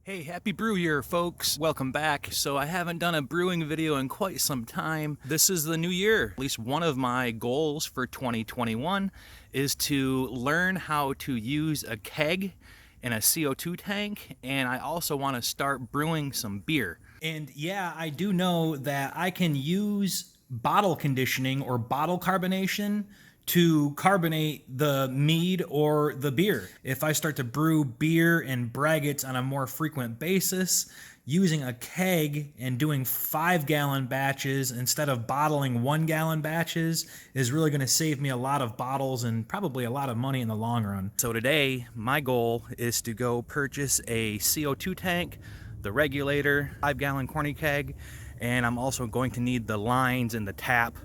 Hey, happy brew year, folks. Welcome back. So I haven't done a brewing video in quite some time. This is the new year. At least one of my goals for 2021 is to learn how to use a keg and a CO2 tank, and I also want to start brewing some beer. And yeah, I do know that I can use bottle conditioning or bottle carbonation to carbonate the mead or the beer. If I start to brew beer and braggots on a more frequent basis, using a keg and doing 5-gallon batches instead of bottling 1-gallon batches is really going to save me a lot of bottles and probably a lot of money in the long run. So today, my goal is to go purchase a CO2 tank, the regulator, 5-gallon corny keg, and I'm also going to need the lines and the tap.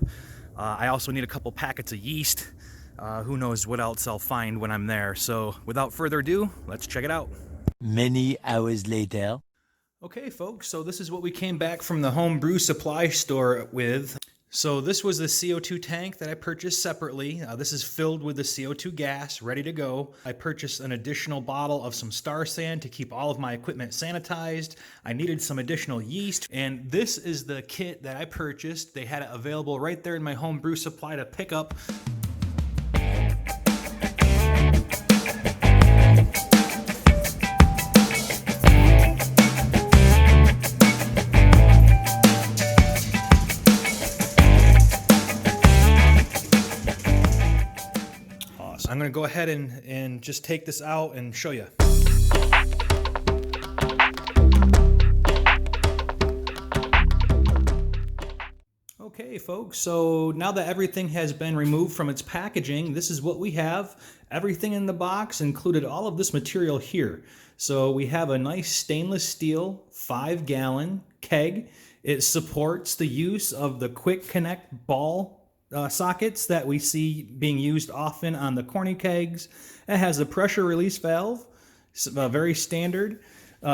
I also need a couple packets of yeast. Who knows what else I'll find when I'm there. So without further ado, let's check it out. Many hours later. Okay, folks, so this is what we came back from the home brew supply store with. So this was the CO2 tank that I purchased separately. This is filled with the CO2 gas, ready to go. I purchased an additional bottle of some Star San to keep all of my equipment sanitized. I needed some additional yeast, and this is the kit that I purchased. They had it available right there in my home brew supply to pick up. I'm going to go ahead and just take this out and show you. Okay, folks, so now that everything has been removed from its packaging, this is what we have. Everything in the box included all of this material here. So we have a nice stainless steel 5-gallon keg. It supports the use of the quick connect ball sockets that we see being used often on the corny kegs. It has a pressure release valve, very standard.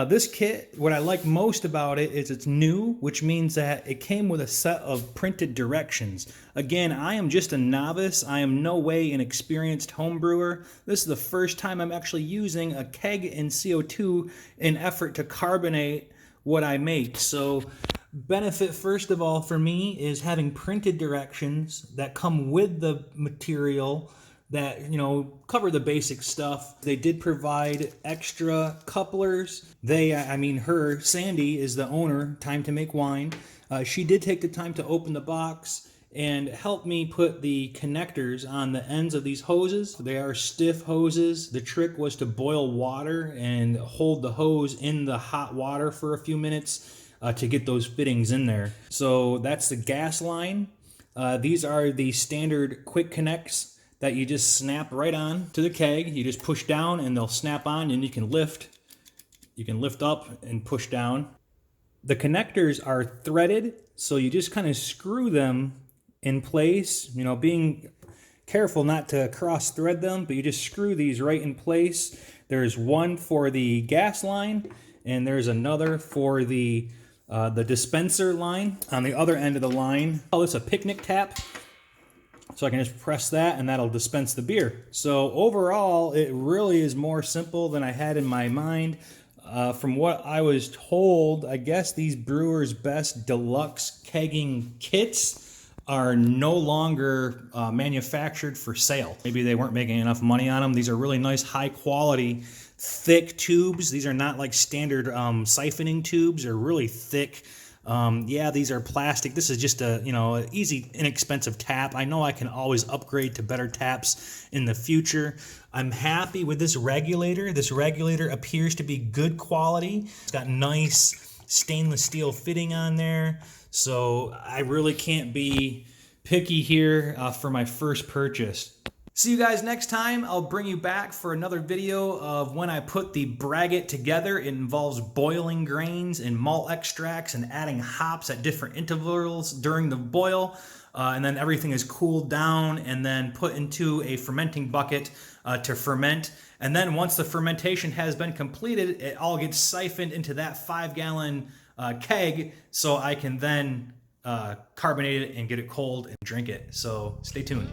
This kit, what I like most about it is it's new, which means that it came with a set of printed directions. Again, I am just a novice. I am no way an experienced home brewer. This is the first time I'm actually using a keg and CO2 in effort to carbonate what I make. So benefit first of all for me is having printed directions that come with the material that, you know, cover the basic stuff. They did provide extra couplers. Sandy is the owner, Time to Make Wine. She did take the time to open the box and help me put the connectors on the ends of these hoses. They are stiff hoses. The trick was to boil water and hold the hose in the hot water for a few minutes to get those fittings in there. So that's the gas line. These are the standard quick connects that you just snap right on to the keg. You just push down and they'll snap on, and you can lift. You can lift up and push down. The connectors are threaded, so you just kind of screw them in place, you know, being careful not to cross thread them, but you just screw these right in place. There's one for the gas line, and there's another for the dispenser line on the other end of the line. Oh, it's a picnic tap. So I can just press that and that'll dispense the beer. So overall, it really is more simple than I had in my mind. From what I was told, I guess these Brewers Best Deluxe kegging kits are no longer manufactured for sale. Maybe they weren't making enough money on them. These are really nice, high quality, thick tubes. These are not like standard siphoning tubes. They're really thick. Yeah, these are plastic. This is just a, an easy, inexpensive tap. I know I can always upgrade to better taps in the future. I'm happy with this regulator. This regulator appears to be good quality. It's got nice stainless steel fitting on there. So I really can't be picky here for my first purchase. See you guys next time. I'll bring you back for another video of when I put the braggot together. It involves boiling grains and malt extracts and adding hops at different intervals during the boil. And then everything is cooled down and then put into a fermenting bucket to ferment. And then once the fermentation has been completed, it all gets siphoned into that 5-gallon keg, so I can then carbonate it and get it cold and drink it. So stay tuned.